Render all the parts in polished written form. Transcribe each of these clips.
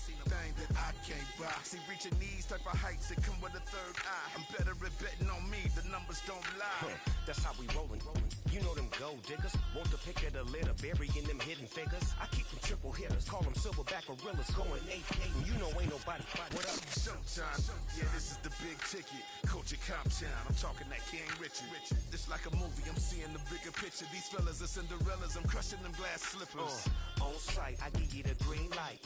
thing that I can't buy. See, reaching these type of heights that come with a third eye. I'm better at betting on me, the numbers don't lie. That's how we rollin'. You know them gold diggers. Want to pick of the litter, burying them hidden figures. I keep them triple hitters, call them silverback gorillas, going 8-8, and you know ain't nobody. What up? Showtime, yeah, this is the big ticket. Culture Cop Town, I'm talking that King Richard. This like a movie, I'm seeing the bigger picture. These fellas are Cinderellas, I'm crushing them glass slippers. On sight, I give you the green light.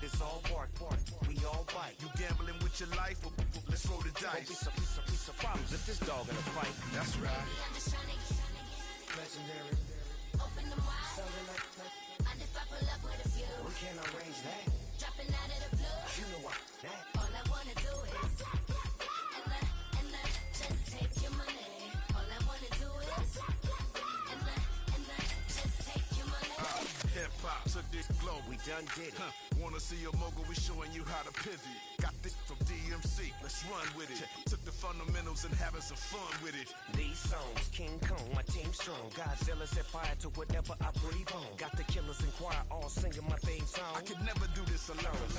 This all part, we all bite. You gambling with your life, let's roll the dice. Don't be piece of problems if this dog in a fight. That's right. Legendary. Open them wide. Sounding like And if I pull up with a few, we can't arrange that. dropping out of the blue. You know what? That. All I wanna do is and just take your money. All I wanna do is and just take your money. Hip hop took this globe. We done did it. Wanna see a mogul? We showing you how to pivot. Got this from DMC. Let's run with it. Took the fundamentals and having some fun with it. These songs, King Kong, my team strong. Godzilla set fire to whatever I breathe on. Got the killers in choir all singing my theme song. I could never do this alone.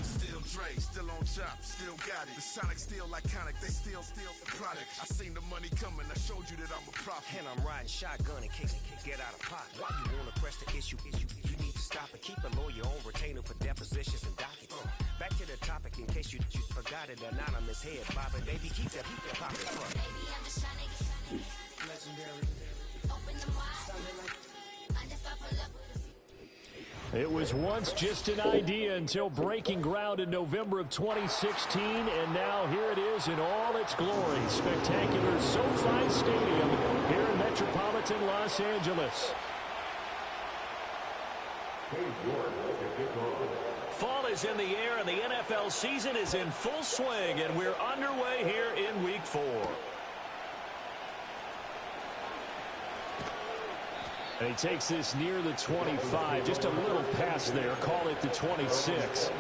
Still Dre, still on top, still got it. The Sonic still iconic, they still the product. I seen the money coming, I showed you that I'm a prophet. And I'm riding shotgun in case it get out of pocket. Why you wanna press the issue? You need to stop it. Keep a lawyer on retainer for depositions and dockets. Back to the topic in case you forgot it. Anonymous head bobbing, baby, keep that pocket front. Baby, I'm just trying to Legendary. open them wide. Sounding like And if I pull up with a few. It was once just an idea until breaking ground in November of 2016, and now here it is in all its glory. Spectacular SoFi Stadium here in metropolitan Los Angeles. Fall is in the air, and the NFL season is in full swing, and we're underway here in Week 4. And he takes this near the 25, just a little pass there, call it the 26.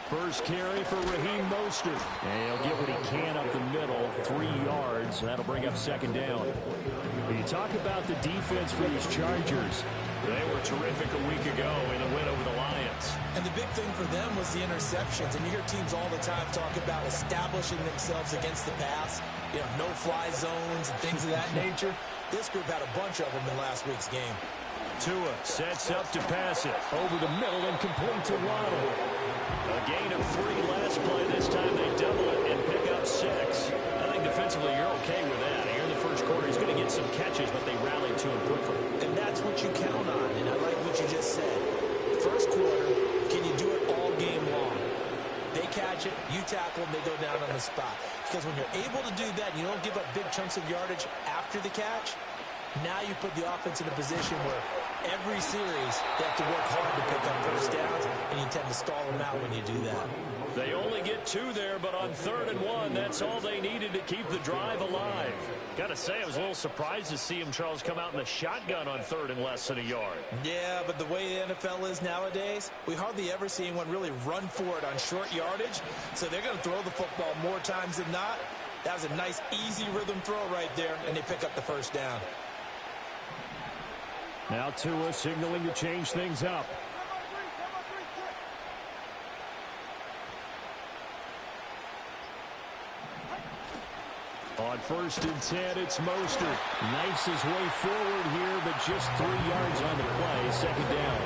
First carry for Raheem Mostert. And he'll get what he can up the middle, 3 yards. That'll bring up second down. You talk about the defense for these Chargers. They were terrific a week ago in a win over the Lions. And the big thing for them was the interceptions. And you hear teams all the time talk about establishing themselves against the pass, no-fly zones and things of that nature. This group had a bunch of them in last week's game. Tua sets up to pass it. Over the middle and complete to Waddle. A gain of 3 last play. This time they double it and pick up 6. I think defensively you're okay with that. Here in the first quarter he's going to get some catches, but they rallied to him quickly. And that's what you count on. And I like what you just said. First quarter, can you do it all game long? They catch it, you tackle them, they go down on the spot. Because when you're able to do that and you don't give up big chunks of yardage after the catch, now you put the offense in a position where every series they have to work hard to pick up first downs, and you tend to stall them out when you do that. They only get 2 there, but on 3rd and 1, that's all they needed to keep the drive alive. Got to say, I was a little surprised to see him, Charles, come out in the shotgun on 3rd and less than a yard. Yeah, but the way the NFL is nowadays, we hardly ever see anyone really run for it on short yardage, so they're going to throw the football more times than not. That was a nice, easy rhythm throw right there, and they pick up the first down. Now Tua signaling to change things up. On 1st and 10, it's Mostert. Knifes his way forward here, but just 3 yards on the play. Second down.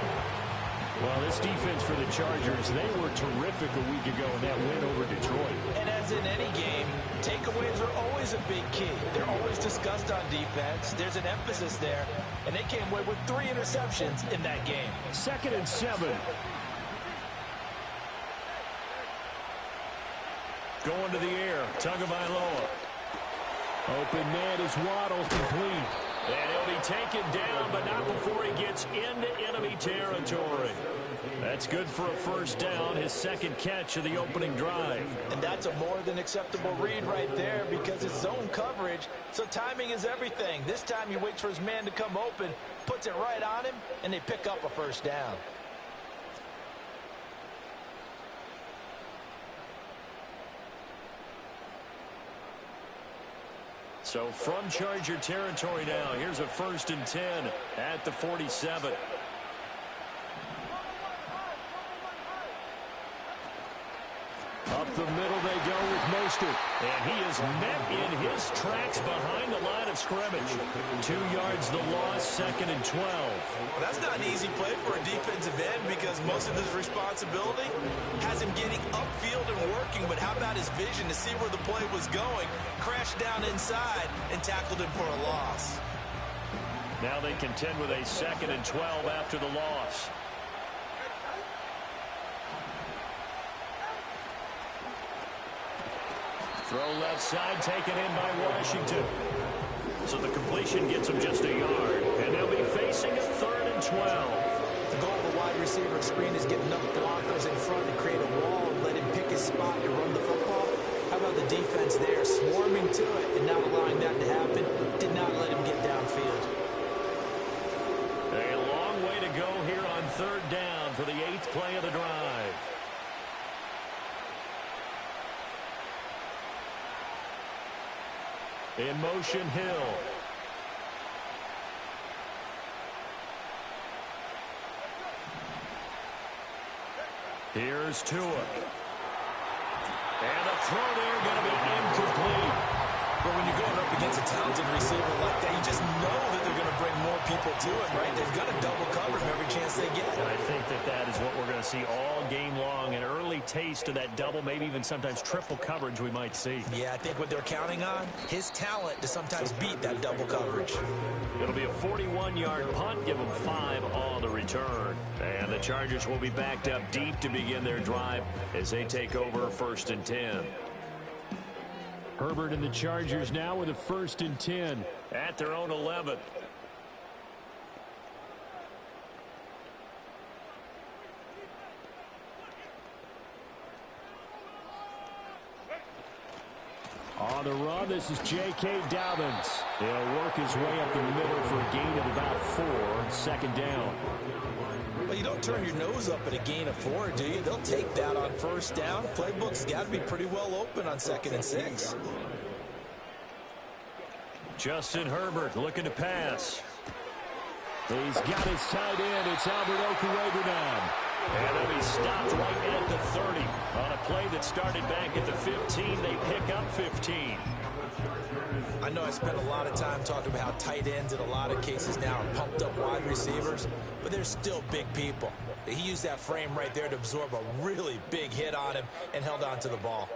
Well, this defense for the Chargers, they were terrific a week ago in that win over Detroit. And as in any game, takeaways are always a big key. They're always discussed on defense. There's an emphasis there, and they came away with 3 interceptions in that game. 2nd and 7. Going to the air, Tagovailoa. Open man is Waddle, complete. And he'll be taken down, but not before he gets into enemy territory. That's good for a first down, his second catch of the opening drive. And that's a more than acceptable read right there because it's zone coverage, so timing is everything. This time he waits for his man to come open, puts it right on him, and they pick up a first down. So from Charger territory now, here's a 1st and 10 at the 47. Up the middle they go with Mostert. And he is met in his tracks behind the line of scrimmage. 2 yards the loss, 2nd and 12. Well, that's not an easy play for a defensive end because most of his responsibility has him getting upfield and working. But how about his vision to see where the play was going, crashed down inside, and tackled him for a loss. Now they contend with a 2nd and 12 after the loss. Throw left side taken in by Washington. So the completion gets him just a yard. And they'll be facing a 3rd and 12. The goal of the wide receiver screen is get enough blockers in front and create a wall and let him pick his spot to run the football. How about the defense there swarming to it and not allowing that to happen? Did not let him get downfield. A long way to go here on 3rd down for the 8th play of the drive. In motion, Hill. Here's Tua. And the throw there going to be incomplete. But when you're going up against a talented receiver like that, you just know that they're going to bring more people to him, right? They're going to double cover him every chance they get. And I think that is what we're going to see all game long. An early taste of that double, maybe even sometimes triple coverage we might see. Yeah, I think what they're counting on, his talent to sometimes beat that double coverage. It'll be a 41-yard punt, give them 5 on the return. And the Chargers will be backed up deep to begin their drive as they take over 1st and 10. Herbert and the Chargers now with a 1st and 10 at their own 11. On the run, this is J.K. Dobbins. He'll work his way up the middle for a gain of about 4, 2nd down. Well, you don't turn your nose up at a gain of 4, do you? They'll take that on 1st down. Playbook's got to be pretty well open on 2nd and 6. Justin Herbert looking to pass. He's got his tight end. It's Albert Okuwebe now. And he'll be stopped right at the 30. On a play that started back at the 15, they pick up 15. I know I spent a lot of time talking about how tight ends in a lot of cases now are pumped up wide receivers, but they're still big people. He used that frame right there to absorb a really big hit on him and held on to the ball.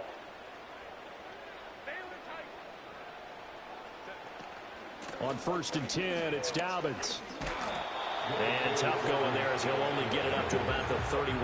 On 1st and 10, it's Dobbins. And tough going there as he'll only get it up to about the 31.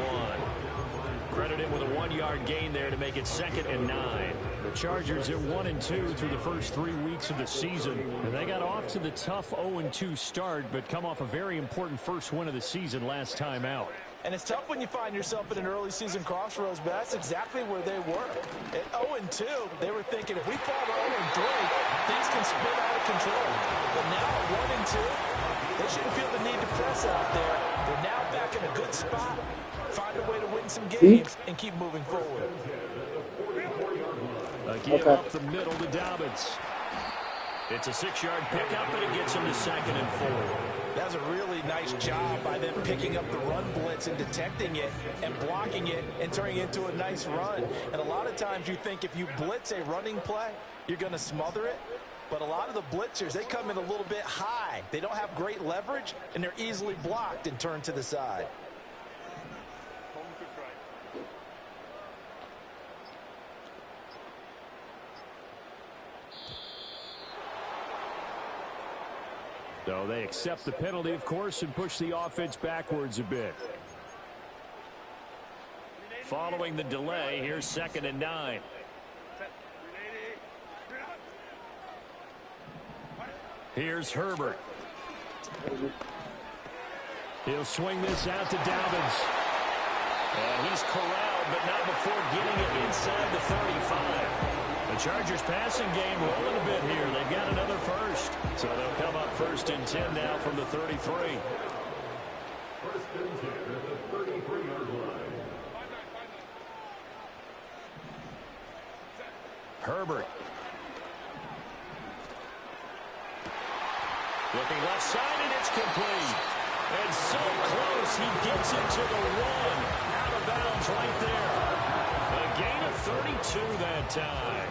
Credit him with a 1-yard gain there to make it 2nd and 9. The Chargers at 1-2 through the first 3 weeks of the season. And they got off to the tough 0-2 start, but come off a very important first win of the season last time out. And it's tough when you find yourself at an early season crossroads, but that's exactly where they were. At 0-2, they were thinking if we fall to 0-3, things can spin out of control. But now at 1-2, they shouldn't feel the need to press out there. They're now back in a good spot, find a way to win some games, and keep moving forward. Again, up the middle to Dobbins. It's a 6-yard pickup, and it gets him to 2nd and 4. That was a really nice job by them picking up the run blitz and detecting it and blocking it and turning it into a nice run. And a lot of times you think if you blitz a running play, you're going to smother it. But a lot of the blitzers, they come in a little bit high. They don't have great leverage, and they're easily blocked and turned to the side. So they accept the penalty, of course, and push the offense backwards a bit. Following the delay, here's 2nd and 9. Here's Herbert. He'll swing this out to Dobbins. And he's corralled, but not before getting it inside the 35. The Chargers passing game rolling a bit here. They've got another first. So they'll come up 1st and 10 now from the 33. 1st and 10 at the 33-yard line. Herbert. Looking left side, and it's complete. And so close, he gets it to the 1. Out of bounds right there. A gain of 32 that time.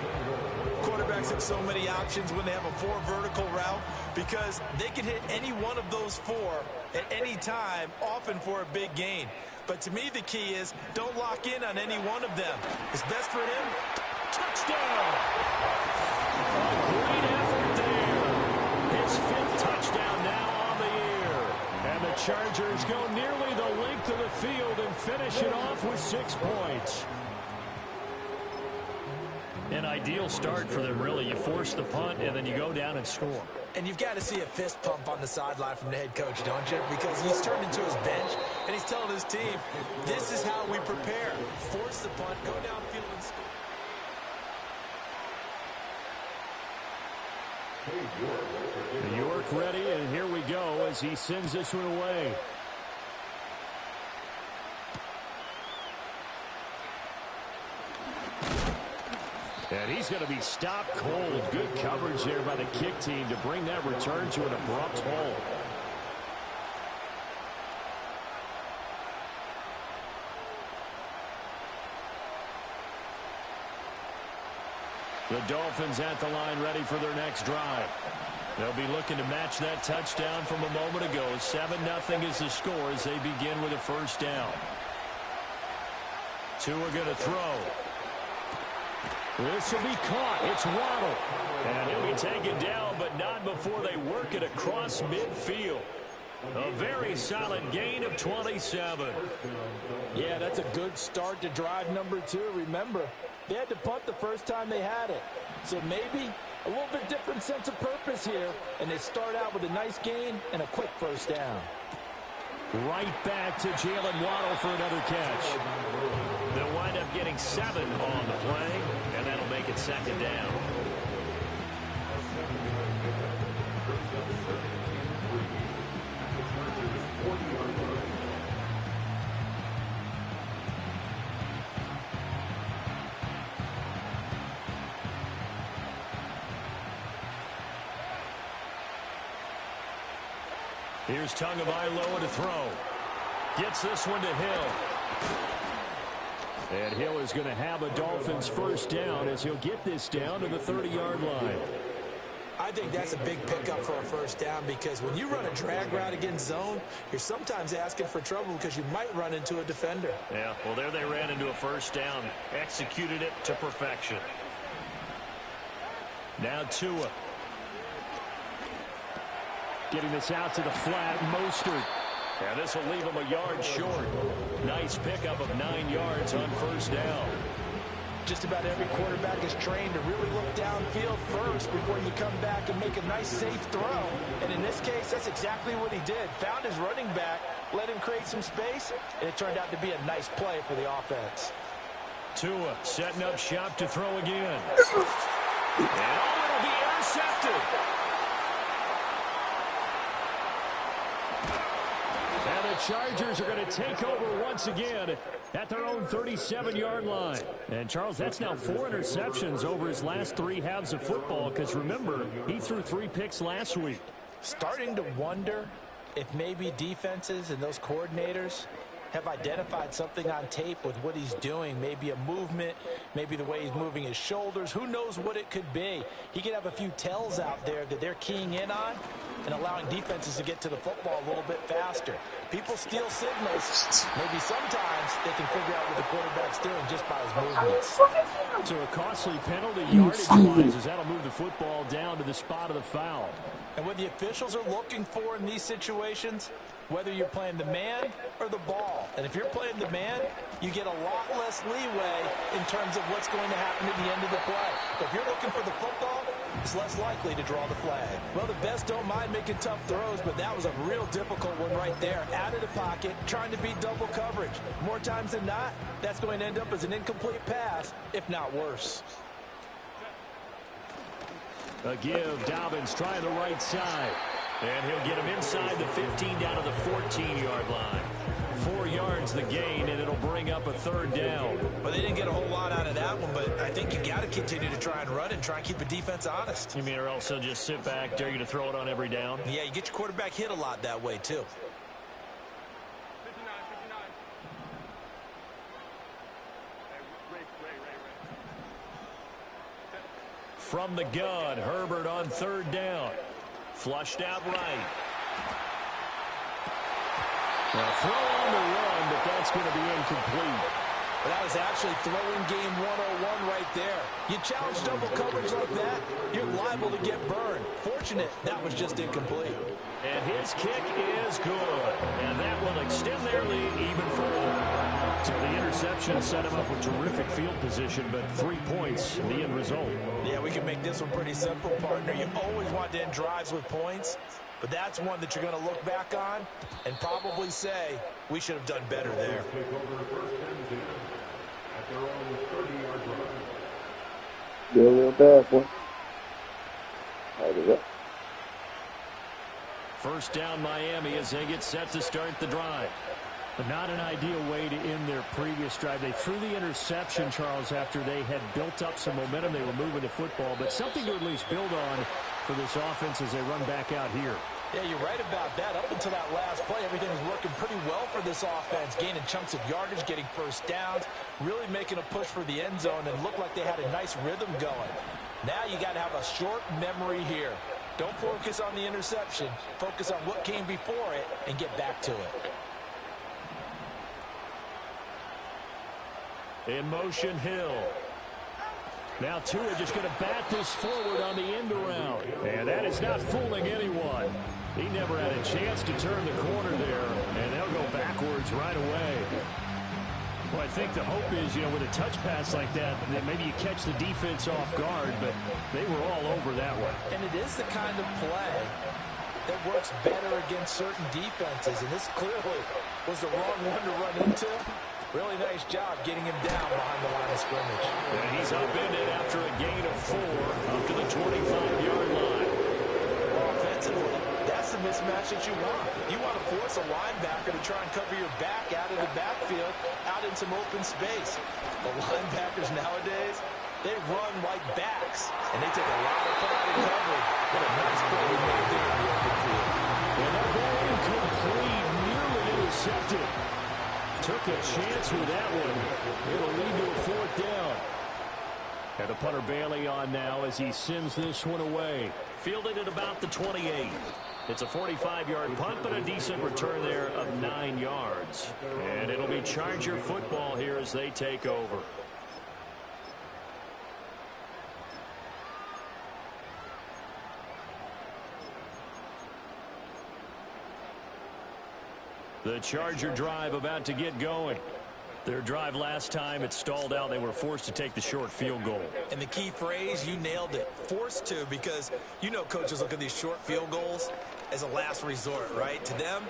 Quarterbacks have so many options when they have a 4 vertical route because they can hit any one of those 4 at any time, often for a big gain. But to me, the key is don't lock in on any one of them. It's best for him. Touchdown! A great effort there. His 5th touchdown now on the year. And the Chargers go nearly the length of the field and finish it off with 6 points. An ideal start for them, really. You force the punt, and then you go down and score. And you've got to see a fist pump on the sideline from the head coach, don't you? Because he's turned into his bench, and he's telling his team, this is how we prepare. Force the punt, go downfield and score. York ready, and here we go as he sends this one away. And he's going to be stopped cold. Good coverage there by the kick team to bring that return to an abrupt halt. The Dolphins at the line ready for their next drive. They'll be looking to match that touchdown from a moment ago. 7-0 is the score as they begin with a first down. 2 are going to throw. This will be caught. It's Waddle. And he'll be taken down, but not before they work it across midfield. A very solid gain of 27. Yeah, that's a good start to drive number 2. Remember, they had to punt the first time they had it. So maybe a little bit different sense of purpose here. And they start out with a nice gain and a quick first down. Right back to Jalen Waddle for another catch. They'll wind up getting 7 on the play, and that'll make it 2nd down. Here's Tagovailoa to throw. Gets this one to Hill. And Hill is going to have a Dolphins first down as he'll get this down to the 30-yard line. I think that's a big pickup for a first down because when you run a drag route against zone, you're sometimes asking for trouble because you might run into a defender. Yeah, well, there they ran into a first down. Executed it to perfection. Now Tua. Getting this out to the flat, Mostert. And this will leave him a yard short. Nice pickup of 9 yards on first down. Just about every quarterback is trained to really look downfield first before you come back and make a nice, safe throw. And in this case, that's exactly what he did. Found his running back, let him create some space, and it turned out to be a nice play for the offense. Tua setting up shop to throw again. And it'll be intercepted. And the Chargers are going to take over once again at their own 37-yard line. And, Charles, that's now 4 interceptions over his last 3 halves of football because, remember, he threw 3 picks last week. Starting to wonder if maybe defenses and those coordinators have identified something on tape with what he's doing. Maybe a movement, maybe the way he's moving his shoulders. Who knows what it could be? He could have a few tells out there that they're keying in on and allowing defenses to get to the football a little bit faster. People steal signals. Maybe sometimes they can figure out what the quarterback's doing just by his movements. So a costly penalty yardage-wise as that'll move the football down to the spot of the foul. And what the officials are looking for in these situations, whether you're playing the man or the ball. And if you're playing the man, you get a lot less leeway in terms of what's going to happen at the end of the play. But if you're looking for the football, it's less likely to draw the flag. Well, the best don't mind making tough throws, but that was a real difficult one right there. Out of the pocket, trying to beat double coverage. More times than not, that's going to end up as an incomplete pass, if not worse. A give. Dobbins trying the right side. And he'll get him inside the 15 down to the 14-yard line. 4 yards the gain, and it'll bring up a third down. Well, they didn't get a whole lot out of that one, but I think you got to continue to try and run and try and keep the defense honest. You mean or else they'll just sit back, dare you to throw it on every down? Yeah, you get your quarterback hit a lot that way, too. From the gun, Herbert on third down. Flushed out right. Now throw on the run, but that's going to be incomplete. But that was actually throwing game 101 right there. You challenge double coverage like that, you're liable to get burned. Fortunate, that was just incomplete. And his kick is good. And that will extend their lead even further. So the interception set him up with terrific field position, but 3 points in the end result. Yeah, we can make this one pretty simple, partner. You always want to end drives with points, but that's one that you're going to look back on and probably say, we should have done better there. Be a real bad one. First down Miami as they get set to start the drive. But not an ideal way to end their previous drive. They threw the interception, Charles, after they had built up some momentum. They were moving to football, but something to at least build on for this offense as they run back out here. Yeah, you're right about that. Up until that last play, everything was working pretty well for this offense, gaining chunks of yardage, getting first downs, really making a push for the end zone, and looked like they had a nice rhythm going. Now you got to have a short memory here. Don't focus on the interception. Focus on what came before it and get back to it. In motion, Hill. Now Tua just going to bat this forward on the end around. And that is not fooling anyone. He never had a chance to turn the corner there, and they'll go backwards right away. Well, I think the hope is, with a touch pass like that maybe you catch the defense off guard, but they were all over that one. And it is the kind of play that works better against certain defenses, and this clearly was the wrong one to run into. Really nice job getting him down behind the line of scrimmage. And he's upended after a gain of 4 up to the 25-yard line. Offensively, that's the mismatch that you want. You want to force a linebacker to try and cover your back out of the backfield, out in some open space. The linebackers nowadays, they run like backs, and they take a lot of pride in coverage. What a nice play he made there in the open field. And that ball incomplete, nearly intercepted. Took a chance with that one. It'll lead to a fourth down. And the punter Bailey on now as he sends this one away. Fielded at about the 28. It's a 45-yard punt, but a decent return there of 9 yards. And it'll be Charger football here as they take over. The Charger drive about to get going. Their drive last time, it stalled out. They were forced to take the short field goal. And the key phrase, you nailed it, forced to, because coaches look at these short field goals as a last resort, right? To them,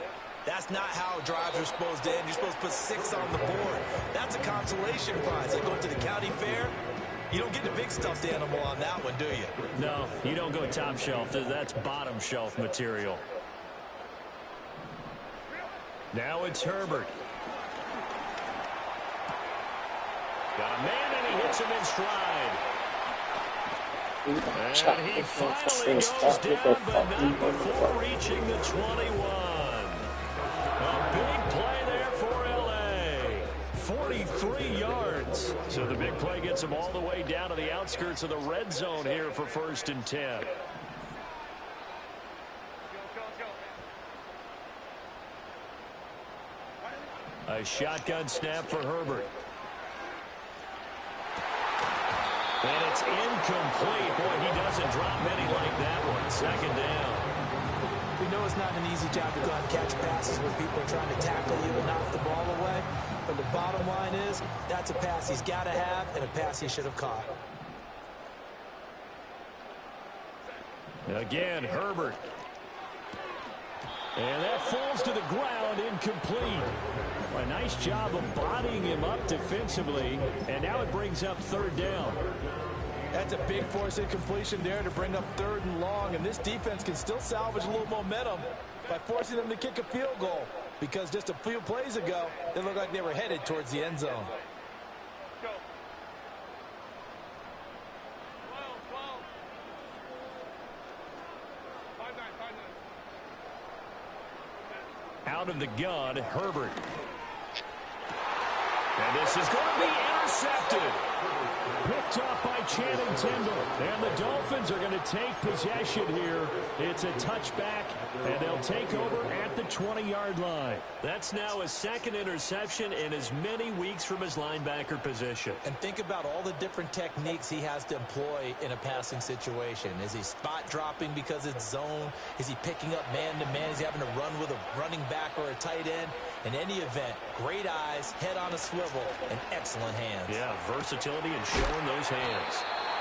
that's not how drives are supposed to end. You're supposed to put 6 on the board. That's a consolation prize. They go to the county fair. You don't get the big stuffed animal on that one, do you? No, you don't go top shelf. That's bottom shelf material. Now it's Herbert. Got a man, and he hits him in stride. And he finally goes down, but not before reaching the 21. A big play there for L.A. 43 yards. So the big play gets him all the way down to the outskirts of the red zone here for 1st and 10. A shotgun snap for Herbert. And it's incomplete. Boy, he doesn't drop many like that one. 2nd down. know it's not an easy job to go out and catch passes where people are trying to tackle you and knock the ball away. But the bottom line is, that's a pass he's got to have and a pass he should have caught. Again, Herbert. And that falls to the ground, incomplete. A nice job of bodying him up defensively, and now it brings up third down. That's a big force incompletion there to bring up third and long, and this defense can still salvage a little momentum by forcing them to kick a field goal, because just a few plays ago, they looked like they were headed towards the end zone. Out of the gun, Herbert. And this is going to be intercepted. Picked up by Channing Tindall. And the Dolphins are going to take possession here. It's a touchback, and they'll take over at the 20-yard line. That's now his second interception in as many weeks from his linebacker position. And think about all the different techniques he has to employ in a passing situation. Is he spot dropping because it's zone? Is he picking up man-to-man? Is he having to run with a running back or a tight end? In any event, great eyes, head on a swivel, and excellent hands. Yeah, versatility and showing those hands.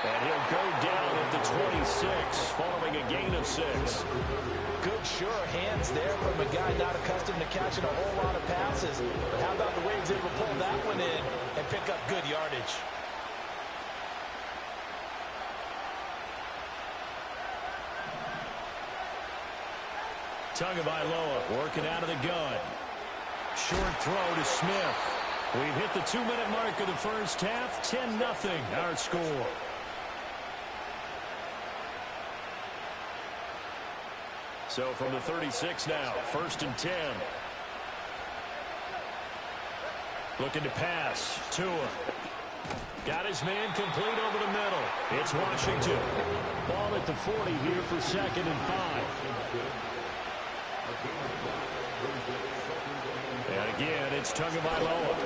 And he'll go down at the 26, following a gain of 6. Good, sure hands there from a guy not accustomed to catching a whole lot of passes. But how about the way he's able to pull that one in and pick up good yardage? Tagovailoa working out of the gun. Short throw to Smith. We've hit the 2-minute mark of the first half. 10-0 our score. So from the 36 now, 1st and 10. Looking to pass. Tua. Got his man complete over the middle. It's Washington. Ball at the 40 here for 2nd and 5. And again, it's Tagovailoa.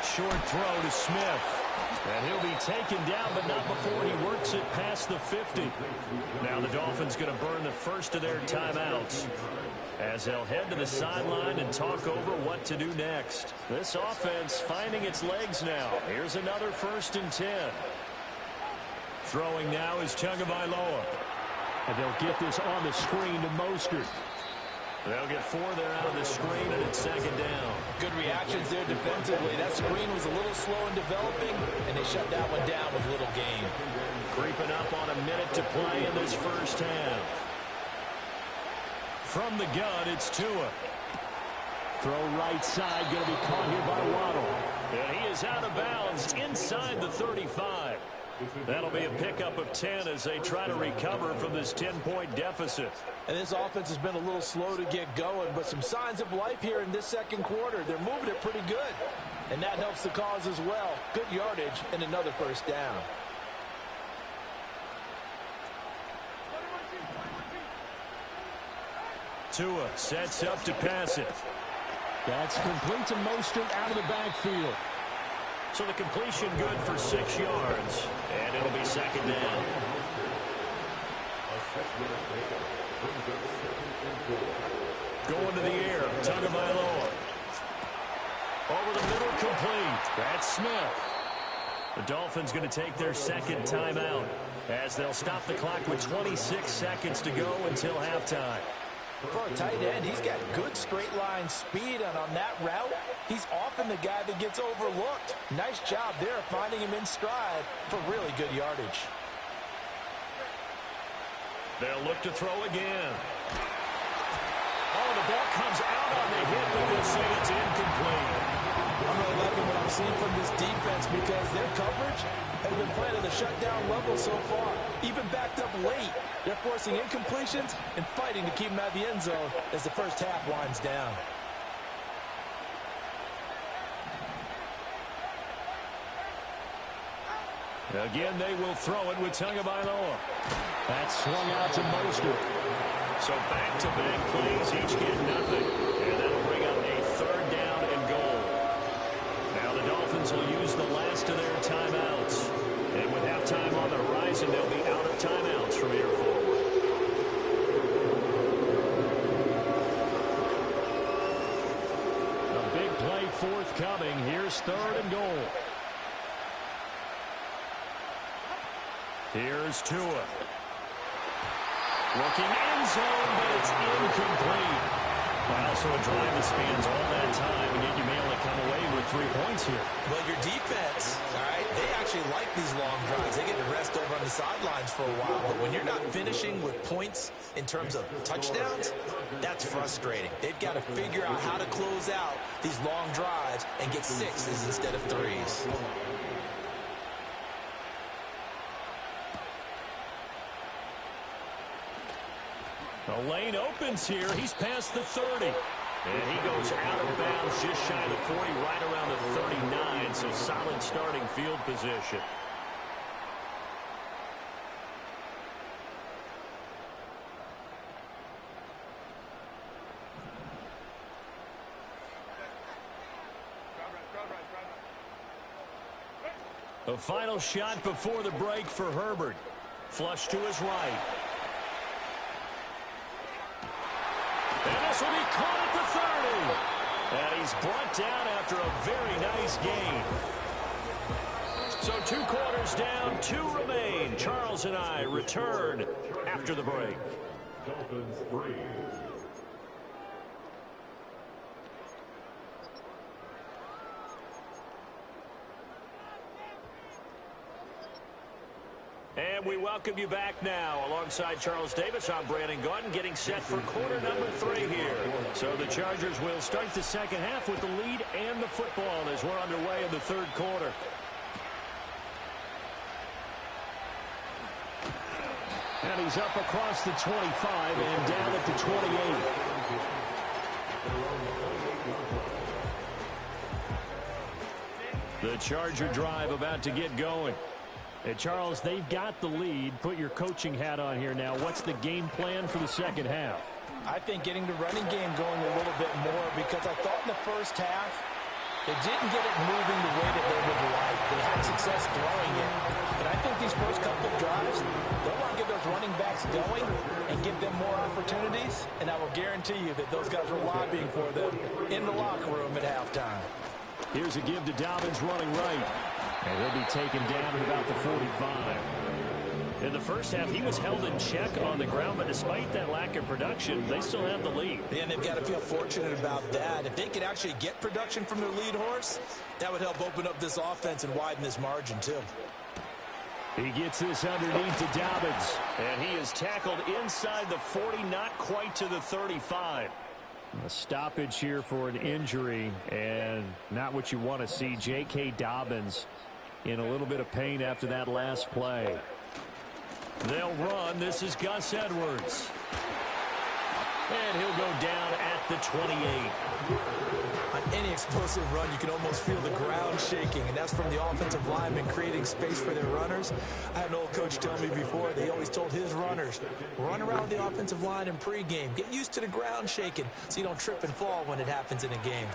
Short throw to Smith. And he'll be taken down, but not before he works it past the 50. Now the Dolphins going to burn the first of their timeouts as they'll head to the sideline and talk over what to do next. This offense finding its legs now. Here's another 1st and 10. Throwing now is Tagovailoa. And they'll get this on the screen to Mostert. They'll get 4 there out of the screen, and it's 2nd down. Good reactions there defensively. That screen was a little slow in developing, and they shut that one down with little gain. Creeping up on a minute to play in this first half. From the gun, it's Tua. Throw right side, going to be caught here by Waddle. And he is out of bounds inside the 35. That'll be a pickup of 10 as they try to recover from this 10-point deficit. And this offense has been a little slow to get going, but some signs of life here in this second quarter. They're moving it pretty good, and that helps the cause as well. Good yardage and another 1st down. Tua sets up to pass it. That's complete to Mostert out of the backfield. So the completion good for 6 yards, and it'll be 2nd down. Going to the air, Tagovailoa. Over the middle, complete. That's Smith. The Dolphins going to take their 2nd timeout as they'll stop the clock with 26 seconds to go until halftime. For a tight end, he's got good straight line speed, and on that route, he's often the guy that gets overlooked. Nice job there finding him in stride for really good yardage. They'll look to throw again. Oh, the ball comes out on the hit, but they'll say it's incomplete. I'm really liking what I'm seeing from this defense because their coverage has been playing at the shutdown level so far. Even backed up late, they're forcing incompletions and fighting to keep them out of the end zone as the first half winds down. Again, they will throw it with Tagovailoa. That's swung out to Mostert. So back-to-back plays, each get nothing. And that'll bring up a 3rd down and goal. Now the Dolphins will use the last of their timeouts. And with halftime on the horizon, they'll be out of timeouts from here forward. play forthcoming. Here's 3rd and goal. Here's Tua. Looking end zone, but it's incomplete. Also a drive that spans all that time, and yet you may only come away with 3 points here. Well, your defense, all right, they actually like these long drives. They get to rest over on the sidelines for a while. But when you're not finishing with points in terms of touchdowns, that's frustrating. They've got to figure out how to close out these long drives and get 6s instead of 3s. The lane opens here. He's past the 30. And he goes out of bounds just shy of the 40, right around the 39. So solid starting field position. The final shot before the break for Herbert. Flush to his right. And this will be caught at the 30. And he's brought down after a very nice gain. So 2 quarters down, 2 remain. Charles and I return after the break. Dolphins 3. And we welcome you back now. Alongside Charles Davis, I'm Brandon Gordon, getting set for quarter number 3 here. So the Chargers will start the second half with the lead and the football as we're underway in the 3rd quarter. And he's up across the 25 and down at the 28. The Charger drive about to get going. Hey, Charles, they've got the lead. Put your coaching hat on here now. What's the game plan for the second half? I think getting the running game going a little bit more, because I thought in the first half they didn't get it moving the way that they would like. They had success throwing it. But I think these first couple of drives, they'll want to get those running backs going and give them more opportunities. And I will guarantee you that those guys were lobbying for them in the locker room at halftime. Here's a give to Dobbins running right. And he'll be taken down at about the 45. In the first half, he was held in check on the ground, but despite that lack of production, they still have the lead. And they've got to feel fortunate about that. If they could actually get production from their lead horse, that would help open up this offense and widen this margin, too. He gets this underneath to Dobbins, and he is tackled inside the 40, not quite to the 35. A stoppage here for an injury, and not what you want to see. J.K. Dobbins in a little bit of pain after that last play. They'll run. This is Gus Edwards. And he'll go down at the 28. On any explosive run, you can almost feel the ground shaking, and that's from the offensive linemen creating space for their runners. I had an old coach tell me before, they always told his runners, run around the offensive line in pregame. Get used to the ground shaking so you don't trip and fall when it happens in a game.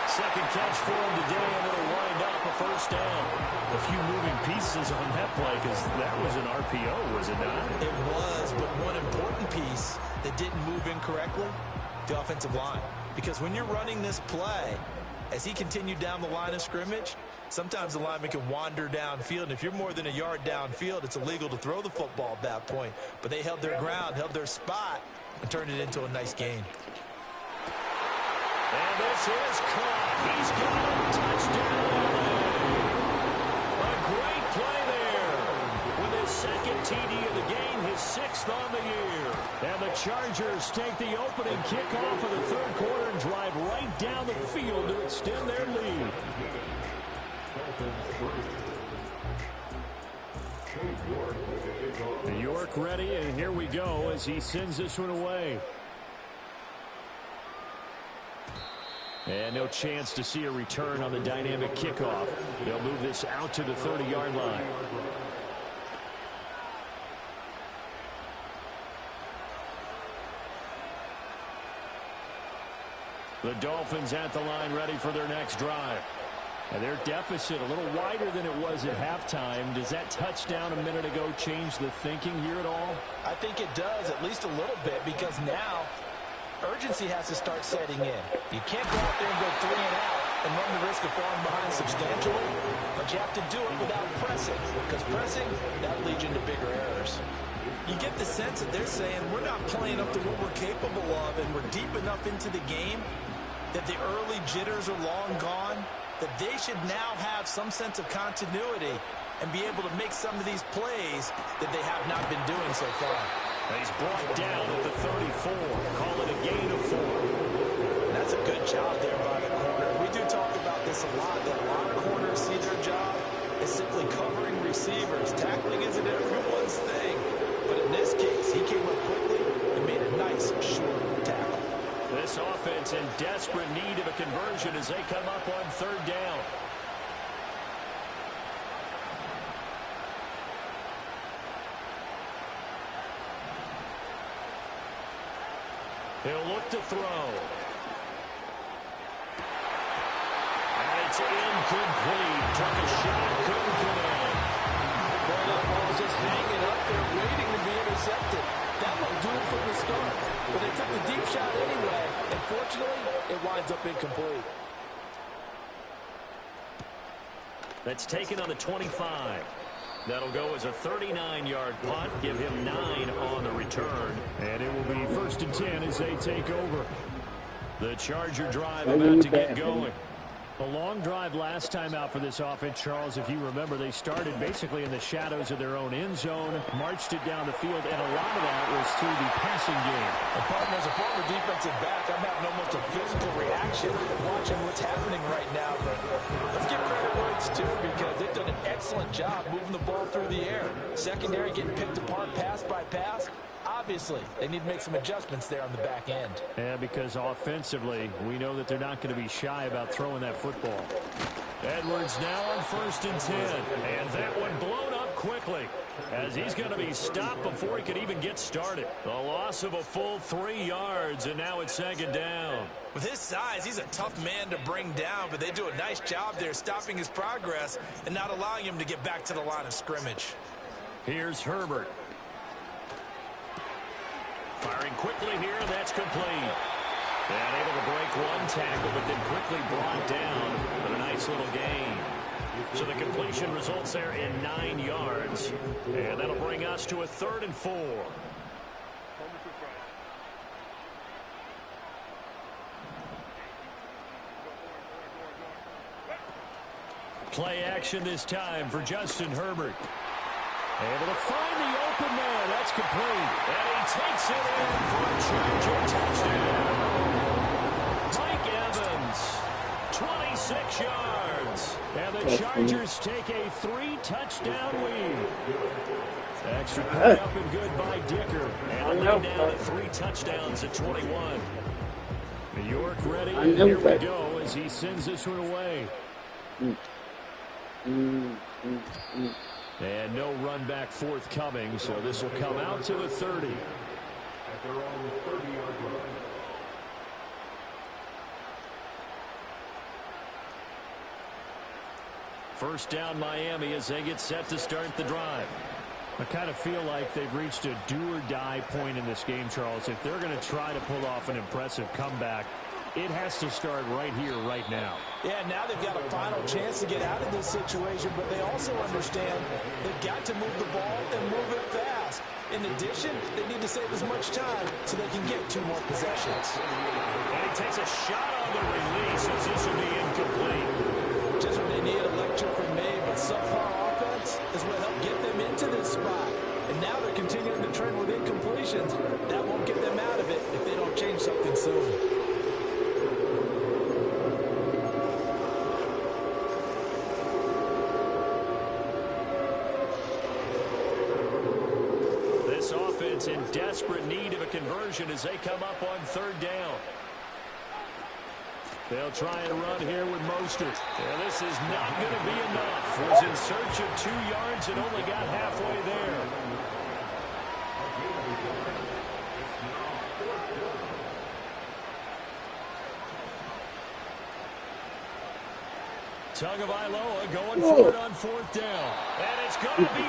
Second catch for him today, and it'll wind up a first down. A few moving pieces on that play, because that was an RPO, was it not? It was, but one important piece that didn't move incorrectly, the offensive line. Because when you're running this play, as he continued down the line of scrimmage, sometimes the lineman can wander downfield, and if you're more than a yard downfield, it's illegal to throw the football at that point. But they held their ground, held their spot, and turned it into a nice gain. And this is caught. He's got a touchdown. A great play there. With his second TD of the game, his 6th on the year. And the Chargers take the opening kickoff of the 3rd quarter and drive right down the field to extend their lead. York ready, and here we go as he sends this one away. And no chance to see a return on the dynamic kickoff. They'll move this out to the 30-yard line. The Dolphins at the line ready for their next drive. And their deficit a little wider than it was at halftime. Does that touchdown a minute ago change the thinking here at all? I think it does, at least a little bit, because now urgency has to start setting in. You can't go out there and go 3 and out and run the risk of falling behind substantially, but you have to do it without pressing, because pressing, that leads you into bigger errors. You get the sense that they're saying we're not playing up to what we're capable of, and we're deep enough into the game that the early jitters are long gone, that they should now have some sense of continuity and be able to make some of these plays that they have not been doing so far. He's brought down at the 34. Call it a gain of 4. That's a good job there by the corner. We do talk about this a lot, that a lot of corners see their job as simply covering receivers. Tackling isn't everyone's thing. But in this case, he came up quickly and made a nice, short tackle. This offense in desperate need of a conversion as they come up on 3rd down. He'll look to throw. And it's incomplete. Took a shot, couldn't connect. Well, that ball was just hanging up there waiting to be intercepted. That won't do it from the start. But they took the deep shot anyway. And fortunately, it winds up incomplete. That's taken on the 25. That'll go as a 39-yard punt. Give him 9 on the return. And it will be 1st and 10 as they take over. The Charger drive about to get going. A long drive last time out for this offense, Charles. If you remember, they started basically in the shadows of their own end zone, marched it down the field, and a lot of that was through the passing game. As a former defensive back, I'm having almost a physical reaction watching what's happening right now. But let's give credit where it's due, because they've done an excellent job moving the ball through the air. Secondary getting picked apart pass by pass. Obviously, they need to make some adjustments there on the back end. Yeah, because offensively, we know that they're not going to be shy about throwing that football. Edwards now on 1st and 10. And that one blown up quickly as he's going to be stopped before he could even get started. The loss of a full 3 yards, and now it's 2nd down. With his size, he's a tough man to bring down, but they do a nice job there stopping his progress and not allowing him to get back to the line of scrimmage. Here's Herbert. Firing quickly here, and that's complete. And able to break one tackle, but then quickly brought down. But a nice little gain. So the completion results there in 9 yards. And that'll bring us to a 3rd and 4. Play action this time for Justin Herbert. Able to find the open man. That's complete. And he takes it in for a Charger touchdown. Mike Evans, 26 yards. And the Chargers take a 3-touchdown lead. Extra point up and good by Dicker. And a lead down to 3 touchdowns at 21. New York ready, and here we go as he sends this one away. And no run back forthcoming, so this will come out to the 30. First down Miami as they get set to start the drive. I kind of feel like they've reached a do-or-die point in this game, Charles. If they're going to try to pull off an impressive comeback, it has to start right here, right now. Yeah, now they've got a final chance to get out of this situation, but they also understand they've got to move the ball and move it fast. In addition, they need to save as much time so they can get 2 more possessions. And he takes a shot on the release as this will be incomplete. Just what they need, a lecture from me, but subpar offense is what helped get them into this spot. And now they're continuing to trend with incompletions. That won't get them out of it if they don't change something soon. In desperate need of a conversion as they come up on 3rd down. They'll try and run here with Mostert. And this is not going to be enough. Was in search of 2 yards and only got halfway there. Tagovailoa going for it on 4th down. And it's going to be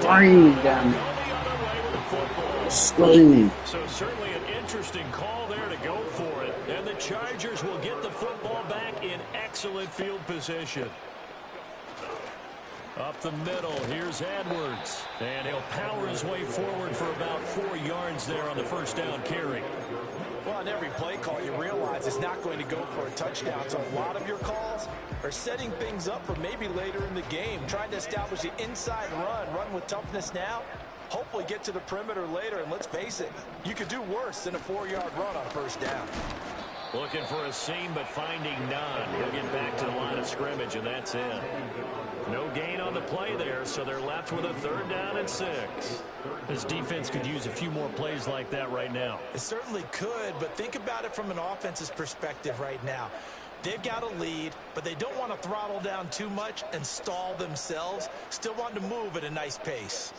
batted down. Go the other way with a football. Screen. So certainly an interesting call there to go for it. And the Chargers will get the football back in excellent field position. Up the middle, here's Edwards. And he'll power his way forward for about 4 yards there on the first down carry. Well, on every play call, you realize it's not going to go for a touchdown. So a lot of your calls are setting things up for maybe later in the game, trying to establish the inside run with toughness now, hopefully get to the perimeter later. And let's face it, you could do worse than a 4-yard run on first down. Looking for a seam, but finding none. He'll get back to the line of scrimmage, and that's it. No gain on the play there, so they're left with a 3rd down and 6. This defense could use a few more plays like that right now. It certainly could, but think about it from an offense's perspective right now. They've got a lead, but they don't want to throttle down too much and stall themselves. Still want to move at a nice pace.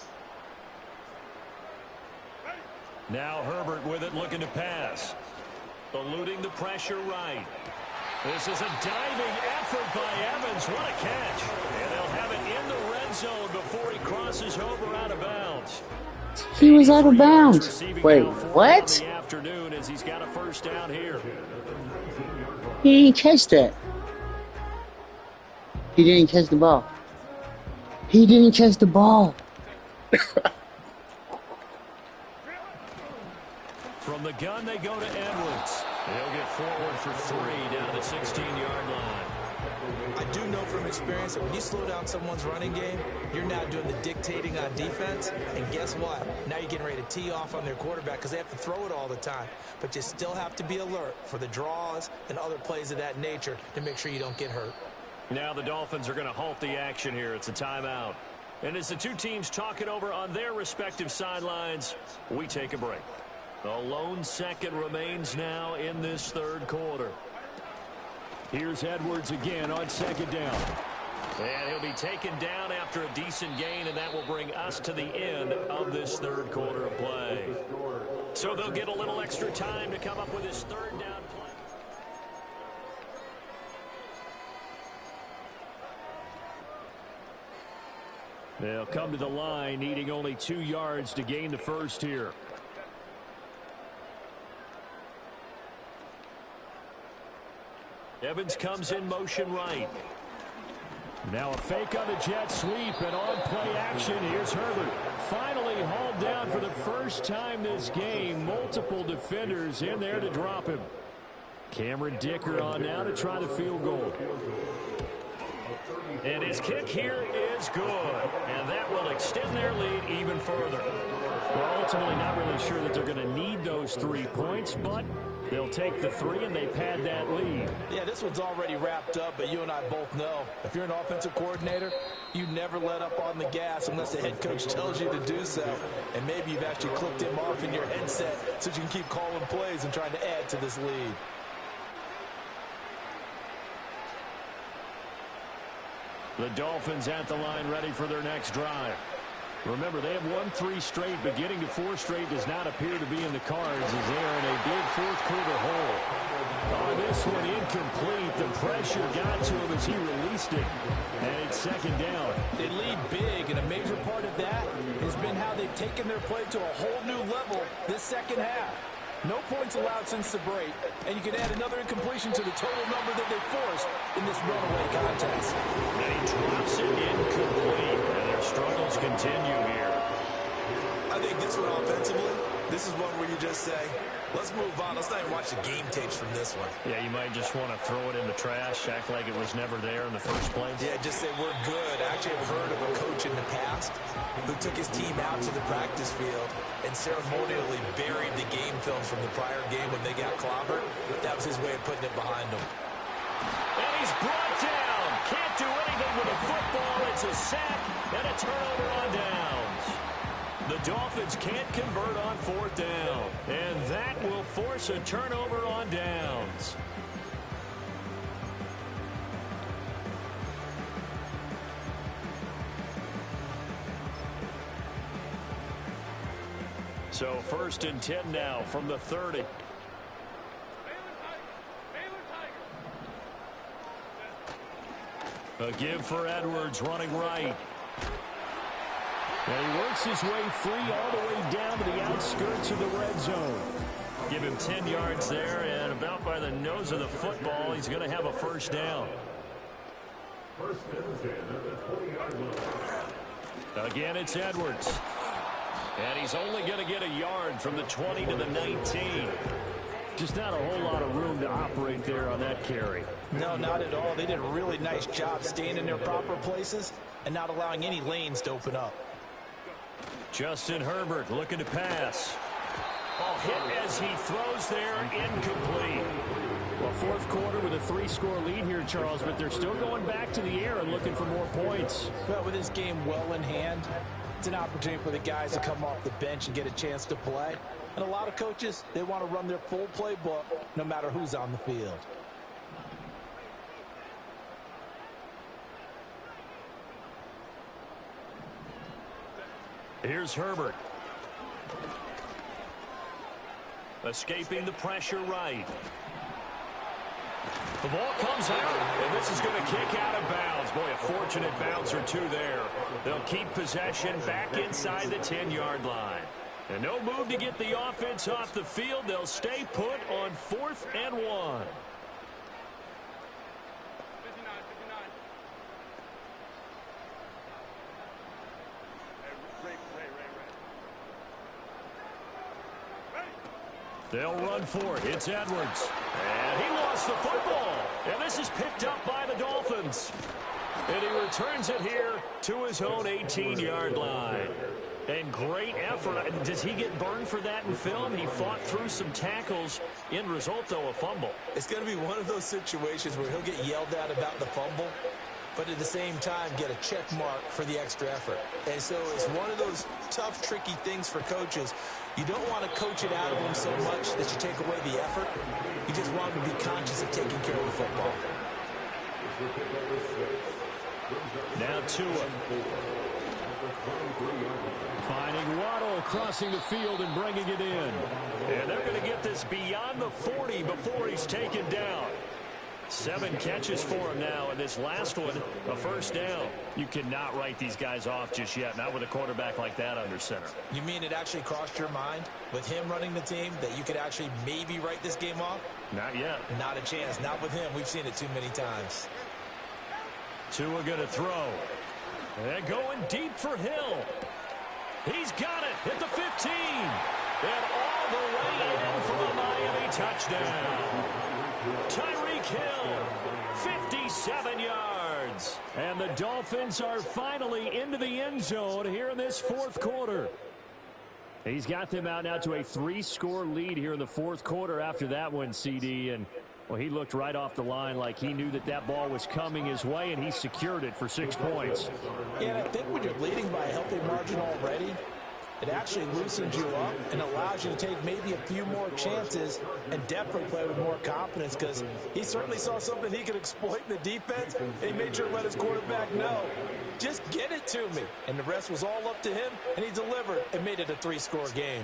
Now Herbert with it, looking to pass. Eluding the pressure right. This is a diving effort by Evans. What a catch. And they'll have it in the red zone before he crosses over out of bounds. He was out of bounds. Wait, what? The afternoon as he's got a first down here. He didn't catch that. He didn't catch the ball. He didn't catch the ball. From the gun, they go to Edwards. He'll get forward for 3 down the 16-yard line. I do know from experience that when you slow down someone's running game, you're now doing the dictating on defense. And guess what? Now you're getting ready to tee off on their quarterback because they have to throw it all the time. But you still have to be alert for the draws and other plays of that nature to make sure you don't get hurt. Now the Dolphins are going to halt the action here. It's a timeout. And as the two teams talk it over on their respective sidelines, we take a break. A lone second remains now in this 3rd quarter. Here's Edwards again on 2nd down. And he'll be taken down after a decent gain, and that will bring us to the end of this 3rd quarter of play. So they'll get a little extra time to come up with his 3rd down play. They'll come to the line, needing only 2 yards to gain the first here. Evans comes in motion right. Now a fake on the jet sweep, and on play action, here's Herbert. Finally hauled down for the first time this game. Multiple defenders in there to drop him. Cameron Dicker on now to try the field goal. And his kick here is good. And that will extend their lead even further. We're ultimately not really sure that they're going to need those 3 points, but they'll take the 3 and they pad that lead. Yeah, this one's already wrapped up, but you and I both know if you're an offensive coordinator, you never let up on the gas unless the head coach tells you to do so. And maybe you've actually clicked him off in your headset so you can keep calling plays and trying to add to this lead. The Dolphins at the line ready for their next drive. Remember, they have won 3 straight, but getting to 4 straight does not appear to be in the cards as they are in a big 4th quarter hole. On this one, incomplete. The pressure got to him as he released it. And it's 2nd down. They lead big, and a major part of that has been how they've taken their play to a whole new level this 2nd half. No points allowed since the break, and you can add another incompletion to the total number that they forced in this runaway contest. And he drops it incomplete, and their struggles continue here. I think this one offensively, this is one where you just say, let's move on. Let's not even watch the game tapes from this one. Yeah, you might just want to throw it in the trash, act like it was never there in the first place. Yeah, just say we're good. I actually have heard of a coach in the past who took his team out to the practice field and ceremonially buried the game film from the prior game when they got clobbered. That was his way of putting it behind them. And he's brought down. Can't do anything with a football. It's a sack and a turnover on downs. The Dolphins can't convert on 4th down. And that will force a turnover on downs. So 1st and 10 now from the 30. A give for Edwards running right. And he works his way free all the way down to the outskirts of the red zone. Give him 10 yards there, and about by the nose of the football, he's going to have a first down. First and 10 at the 20-yard line. Again, it's Edwards. And he's only going to get a yard from the 20 to the 19. Just not a whole lot of room to operate there on that carry. No, not at all. They did a really nice job staying in their proper places and not allowing any lanes to open up. Justin Herbert looking to pass. Ball hit as he throws there, incomplete. Well, fourth quarter with a 3-score lead here, Charles, but they're still going back to the air and looking for more points. Well, with this game well in hand, it's an opportunity for the guys to come off the bench and get a chance to play. And a lot of coaches, they want to run their full playbook no matter who's on the field. Here's Herbert. Escaping the pressure right. The ball comes out, and this is going to kick out of bounds. Boy, a fortunate bounce or two there. They'll keep possession back inside the 10-yard line. And no move to get the offense off the field. They'll stay put on 4th and 1. They'll run for it. It's Edwards. And he lost the football. And this is picked up by the Dolphins. And he returns it here to his own 18-yard line. And great effort. Does he get burned for that in film? He fought through some tackles. End result, though, a fumble. It's going to be one of those situations where he'll get yelled at about the fumble, but at the same time get a check mark for the extra effort. And so it's one of those tough, tricky things for coaches. You don't want to coach it out of them so much that you take away the effort. You just want them to be conscious of taking care of the football. Now Tua. Finding Waddle crossing the field and bringing it in. And they're going to get this beyond the 40 before he's taken down. 7 catches for him now, and this last one, a first down. You cannot write these guys off just yet, not with a quarterback like that under center. You mean it actually crossed your mind with him running the team that you could actually maybe write this game off? Not yet. Not a chance. Not with him. We've seen it too many times. Tua going to throw. And going deep for Hill. He's got it at the 15. And all the way in for a Miami touchdown. Tyreek Hill, 57 yards. And the Dolphins are finally into the end zone here in this fourth quarter. He's got them out now to a 3-score lead here in the fourth quarter after that one, CD. And, well, he looked right off the line like he knew that that ball was coming his way, and he secured it for 6 points. Yeah, and I think when you're leading by a healthy margin already, it actually loosens you up and allows you to take maybe a few more chances and definitely play with more confidence, because he certainly saw something he could exploit in the defense, and he made sure to let his quarterback know, just get it to me. And the rest was all up to him, and he delivered and made it a 3-score game.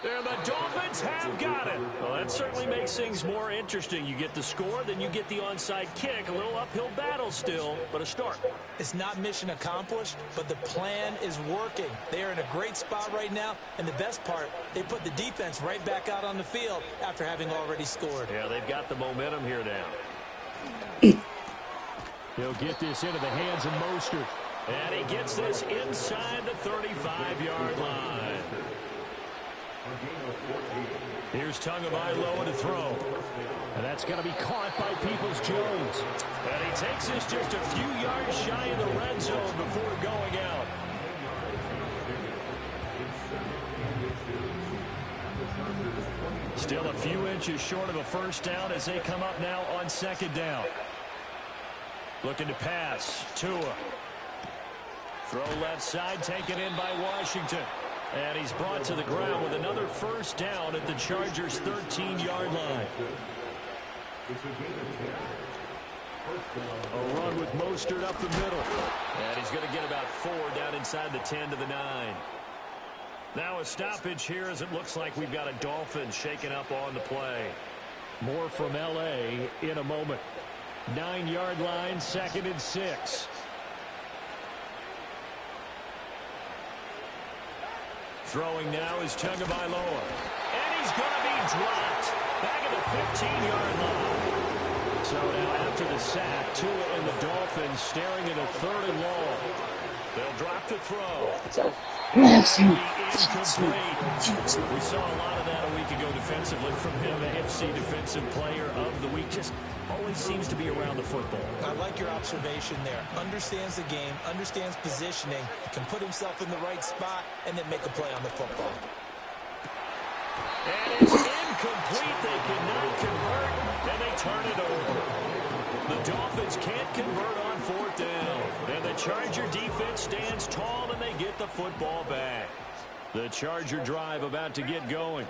And the Dolphins have got it. Well, that certainly makes things more interesting. You get the score, then you get the onside kick. A little uphill battle still, but a start. It's not mission accomplished, but the plan is working. They are in a great spot right now, and the best part, they put the defense right back out on the field after having already scored. Yeah, they've got the momentum here now. He'll get this into the hands of Mostert. And he gets this inside the 35-yard line. Here's Tagovailoa to throw. And that's going to be caught by Peoples-Jones. And he takes this just a few yards shy of the red zone before going out. Still a few inches short of a first down as they come up now on second down. Looking to pass. Tua. Throw left side, taken in by Washington. And he's brought to the ground with another first down at the Chargers' 13-yard line. A run with Mostert up the middle. And he's going to get about 4 down inside the 10 to the 9. Now a stoppage here as it looks like we've got a Dolphin shaking up on the play. More from L.A. in a moment. 9-yard line, 2nd and 6. Throwing now is Tagovailoa. And he's going to be dropped. Back at the 15-yard line. So now after the sack, Tua and the Dolphins staring at a 3rd and long. They'll drop the throw. Maxim. We saw a lot of that a week ago defensively from him. AFC Defensive Player of the Week. Just always seems to be around the football. I like your observation there. Understands the game, understands positioning, can put himself in the right spot, and then make a play on the football. And it's incomplete. They cannot convert, and they turn it over. The Dolphins can't convert on 4th down. And the Charger defense stands tall, and they get the football back. The Charger drive about to get going.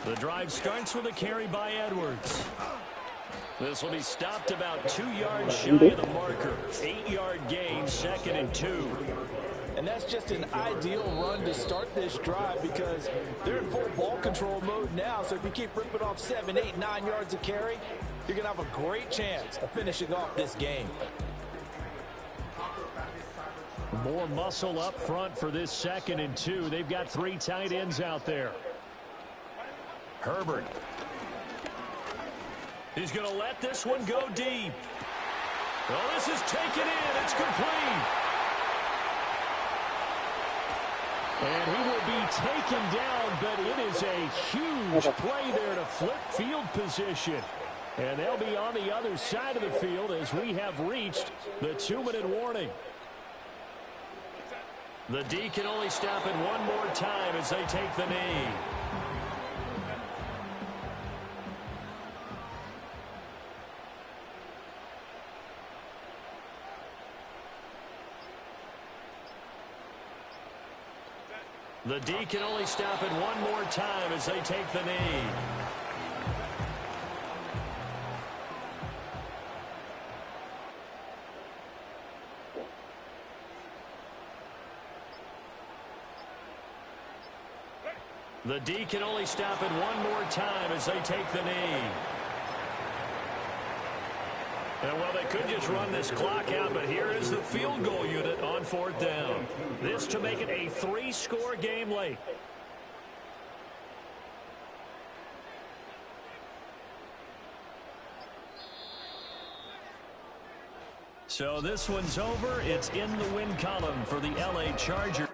The drive starts with a carry by Edwards. This will be stopped about 2 yards shy of the marker. 8-yard gain, 2nd and 2. And that's just an ideal run to start this drive because they're in full ball control mode now. So if you keep ripping off 7, 8, 9 yards of carry, you're going to have a great chance of finishing off this game. More muscle up front for this 2nd and 2. They've got 3 tight ends out there. Herbert. He's going to let this one go deep. Oh, this is taken in. It's complete. And he will be taken down, but it is a huge play there to flip field position. And they'll be on the other side of the field as we have reached the 2-minute warning. The D can only stop it one more time as they take the knee. The D can only stop it one more time as they take the knee. The D can only stop it one more time as they take the knee. And, well, they could just run this clock out, but here is the field goal unit on 4th down. This to make it a 3-score game late. So this one's over. It's in the win column for the LA Chargers.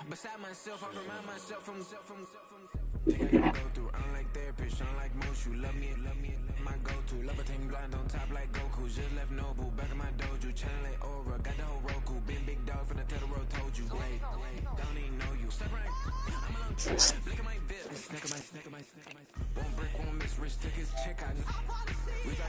Beside myself, I remind myself from think I gotta go through. Unlike therapist, unlike most, you love me, my go-to. Levitating blind on top like Goku. Just left Nobu, back in my dojo. Channel like Aura, got the whole Roku. Been big dog from the Tether Road, told you. Wait, don't even know you. Step right, I'm a long trip. Look at my bit. Snack of my. One brick, one miss. Rich took his check out.